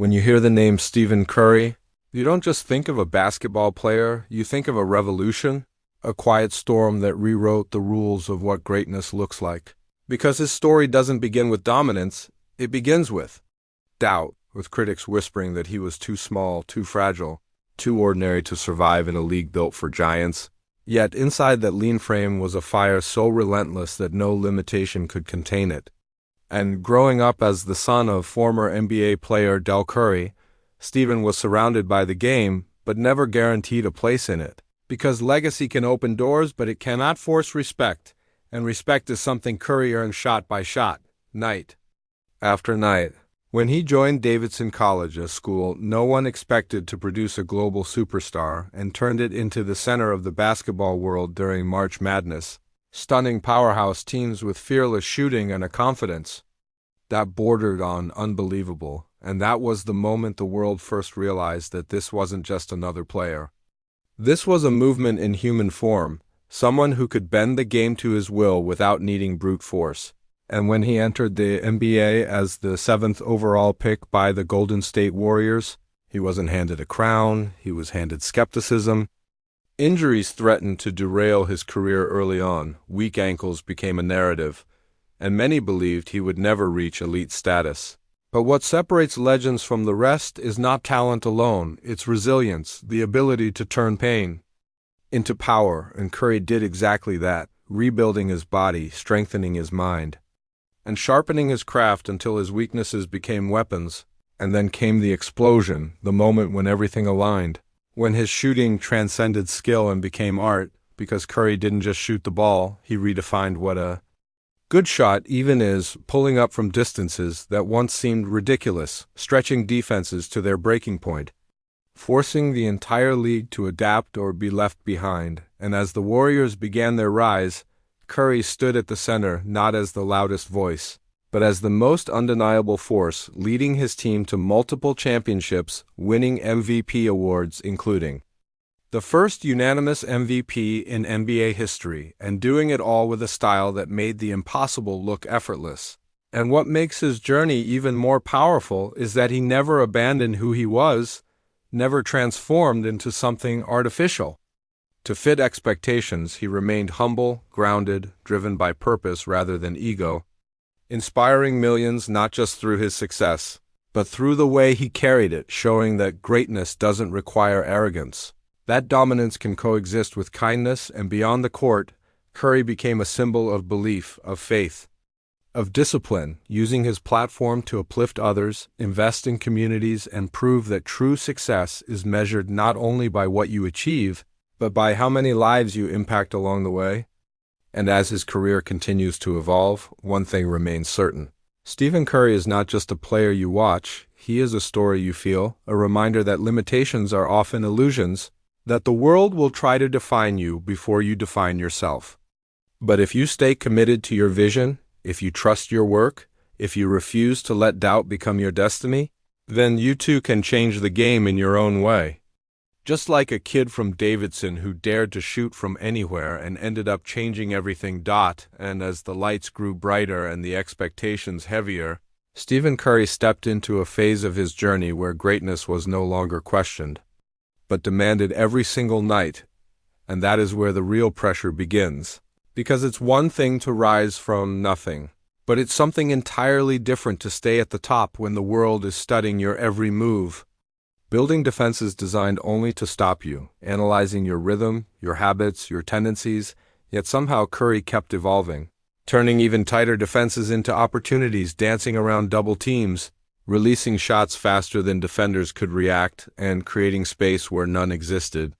When you hear the name Stephen Curry, you don't just think of a basketball player, you think of a revolution, a quiet storm that rewrote the rules of what greatness looks like. Because his story doesn't begin with dominance, it begins with doubt, with critics whispering that he was too small, too fragile, too ordinary to survive in a league built for giants. Yet inside that lean frame was a fire so relentless that no limitation could contain it. And growing up as the son of former NBA player Del Curry, Stephen was surrounded by the game, but never guaranteed a place in it. Because legacy can open doors, but it cannot force respect, and respect is something Curry earned shot by shot, night after night. When he joined Davidson College, a school no one expected to produce a global superstar, and turned it into the center of the basketball world during March Madness, stunning powerhouse teams with fearless shooting and a confidence that bordered on unbelievable, and that was the moment the world first realized that this wasn't just another player. This was a movement in human form, someone who could bend the game to his will without needing brute force. And when he entered the NBA as the 7th overall pick by the Golden State Warriors, he wasn't handed a crown, he was handed skepticism. Injuries threatened to derail his career early on, weak ankles became a narrative, and many believed he would never reach elite status. But what separates legends from the rest is not talent alone, it's resilience, the ability to turn pain into power, and Curry did exactly that, rebuilding his body, strengthening his mind, and sharpening his craft until his weaknesses became weapons. And then came the explosion, the moment when everything aligned, when his shooting transcended skill and became art, because Curry didn't just shoot the ball, he redefined what a good shot even is, pulling up from distances that once seemed ridiculous, stretching defenses to their breaking point, forcing the entire league to adapt or be left behind. And as the Warriors began their rise, Curry stood at the center not as the loudest voice, but as the most undeniable force, leading his team to multiple championships, winning MVP awards including the first unanimous MVP in NBA history, and doing it all with a style that made the impossible look effortless. And what makes his journey even more powerful is that he never abandoned who he was, never transformed into something artificial. To fit expectations, he remained humble, grounded, driven by purpose rather than ego, inspiring millions not just through his success, but through the way he carried it, showing that greatness doesn't require arrogance. That dominance can coexist with kindness, and beyond the court, Curry became a symbol of belief, of faith, of discipline, using his platform to uplift others, invest in communities, and prove that true success is measured not only by what you achieve, but by how many lives you impact along the way. And as his career continues to evolve, one thing remains certain. Stephen Curry is not just a player you watch, he is a story you feel, a reminder that limitations are often illusions, that the world will try to define you before you define yourself. But if you stay committed to your vision, if you trust your work, if you refuse to let doubt become your destiny, then you too can change the game in your own way. Just like a kid from Davidson who dared to shoot from anywhere and ended up changing everything. And as the lights grew brighter and the expectations heavier, Stephen Curry stepped into a phase of his journey where greatness was no longer questioned, but demanded every single night. And that is where the real pressure begins. Because it's one thing to rise from nothing, but it's something entirely different to stay at the top when the world is studying your every move. Building defenses designed only to stop you, analyzing your rhythm, your habits, your tendencies, yet somehow Curry kept evolving, turning even tighter defenses into opportunities, dancing around double teams, releasing shots faster than defenders could react, and creating space where none existed.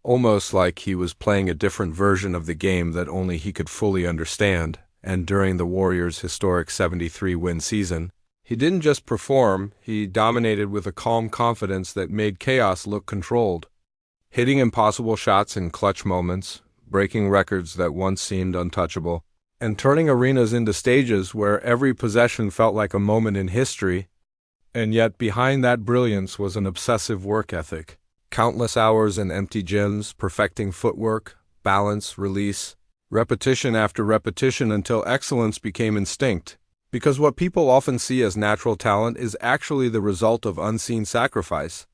Almost like he was playing a different version of the game that only he could fully understand. And during the Warriors' historic 73-win season, he didn't just perform, he dominated with a calm confidence that made chaos look controlled, hitting impossible shots in clutch moments, breaking records that once seemed untouchable, and turning arenas into stages where every possession felt like a moment in history. And yet behind that brilliance was an obsessive work ethic. Countless hours in empty gyms, perfecting footwork, balance, release, repetition after repetition until excellence became instinct. Because what people often see as natural talent is actually the result of unseen sacrifice.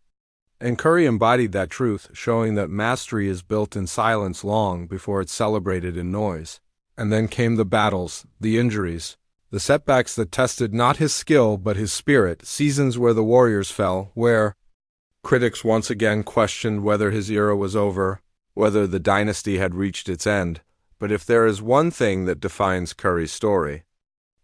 And Curry embodied that truth, showing that mastery is built in silence long before it's celebrated in noise. And then came the battles, the injuries, the setbacks that tested not his skill but his spirit, seasons where the Warriors fell, where critics once again questioned whether his era was over, whether the dynasty had reached its end. But if there is one thing that defines Curry's story,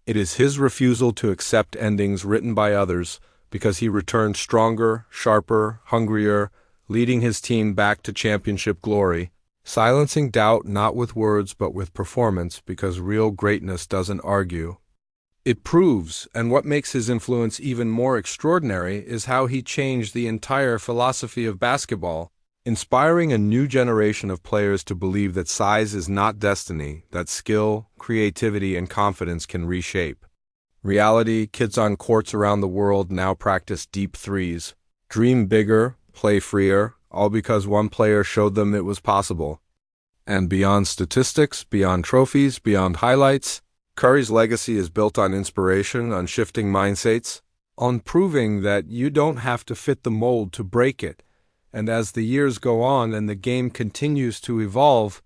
it is his refusal to accept endings written by others, because he returned stronger, sharper, hungrier, leading his team back to championship glory, silencing doubt not with words but with performance, because real greatness doesn't argue. It proves, and what makes his influence even more extraordinary is how he changed the entire philosophy of basketball, inspiring a new generation of players to believe that size is not destiny, that skill, creativity, and confidence can reshape reality. Kids on courts around the world now practice deep threes, dream bigger, play freer, all because one player showed them it was possible. And beyond statistics, beyond trophies, beyond highlights, Curry's legacy is built on inspiration, on shifting mindsets, on proving that you don't have to fit the mold to break it. And as the years go on and the game continues to evolve,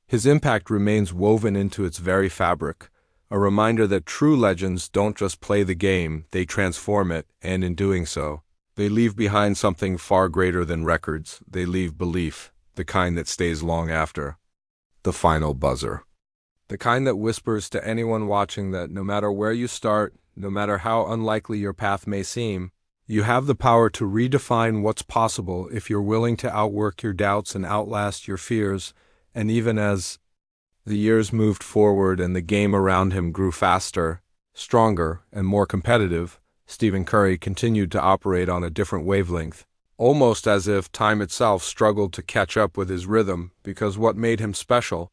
his impact remains woven into its very fabric, a reminder that true legends don't just play the game, they transform it, and in doing so, they leave behind something far greater than records. They leave belief, the kind that stays long after the final buzzer. The kind that whispers to anyone watching that no matter where you start, no matter how unlikely your path may seem, you have the power to redefine what's possible if you're willing to outwork your doubts and outlast your fears. And even as the years moved forward and the game around him grew faster, stronger, and more competitive, Stephen Curry continued to operate on a different wavelength, almost as if time itself struggled to catch up with his rhythm, because what made him special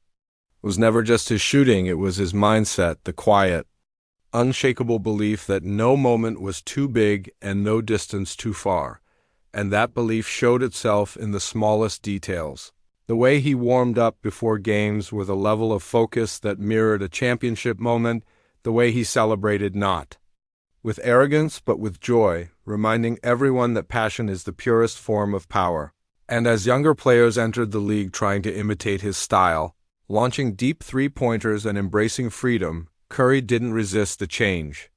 was never just his shooting, it was his mindset, the quiet, unshakable belief that no moment was too big and no distance too far. And that belief showed itself in the smallest details. The way he warmed up before games with a level of focus that mirrored a championship moment, the way he celebrated not with arrogance but with joy, reminding everyone that passion is the purest form of power. And as younger players entered the league trying to imitate his style, launching deep three-pointers and embracing freedom, Curry didn't resist the change.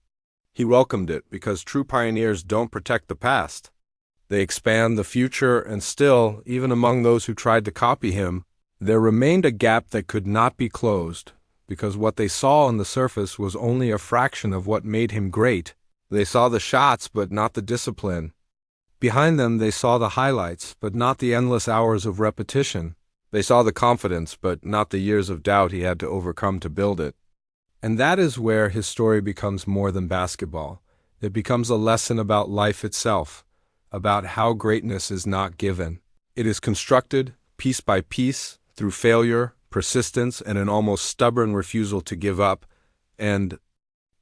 He welcomed it, because true pioneers don't protect the past. They expand the future, and still, even among those who tried to copy him, there remained a gap that could not be closed, because what they saw on the surface was only a fraction of what made him great. They saw the shots, but not the discipline. Behind them, they saw the highlights, but not the endless hours of repetition. They saw the confidence, but not the years of doubt he had to overcome to build it. And that is where his story becomes more than basketball. It becomes a lesson about life itself, about how greatness is not given. It is constructed, piece by piece, through failure, persistence, and an almost stubborn refusal to give up. And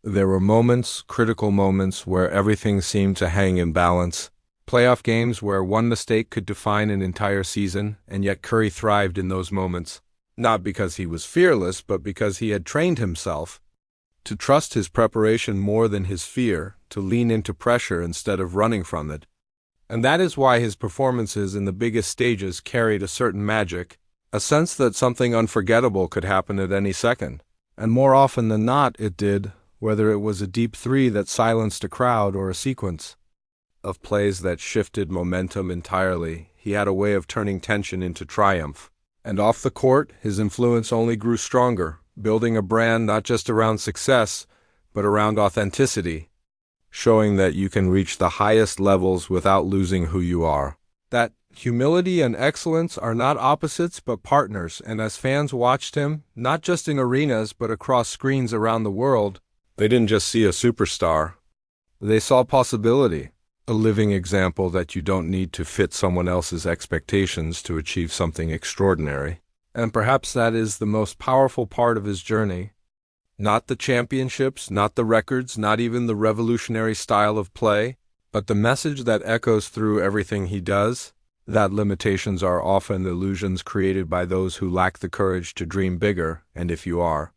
there were moments, critical moments, where everything seemed to hang in balance. Playoff games where one mistake could define an entire season, and yet Curry thrived in those moments, not because he was fearless, but because he had trained himself to trust his preparation more than his fear, to lean into pressure instead of running from it. And that is why his performances in the biggest stages carried a certain magic, a sense that something unforgettable could happen at any second. And more often than not, it did, whether it was a deep three that silenced a crowd or a sequence of plays that shifted momentum entirely. He had a way of turning tension into triumph. And off the court, his influence only grew stronger, building a brand not just around success, but around authenticity, showing that you can reach the highest levels without losing who you are. That humility and excellence are not opposites but partners, and as fans watched him, not just in arenas but across screens around the world, they didn't just see a superstar. They saw possibility. A living example that you don't need to fit someone else's expectations to achieve something extraordinary. And perhaps that is the most powerful part of his journey. Not the championships, not the records, not even the revolutionary style of play, but the message that echoes through everything he does, that limitations are often illusions created by those who lack the courage to dream bigger, and if you are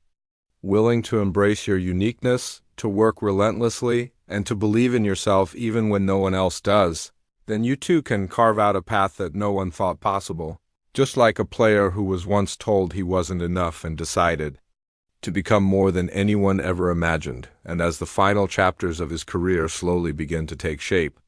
willing to embrace your uniqueness, to work relentlessly, and to believe in yourself even when no one else does, then you too can carve out a path that no one thought possible. Just like a player who was once told he wasn't enough and decided to become more than anyone ever imagined, and as the final chapters of his career slowly begin to take shape,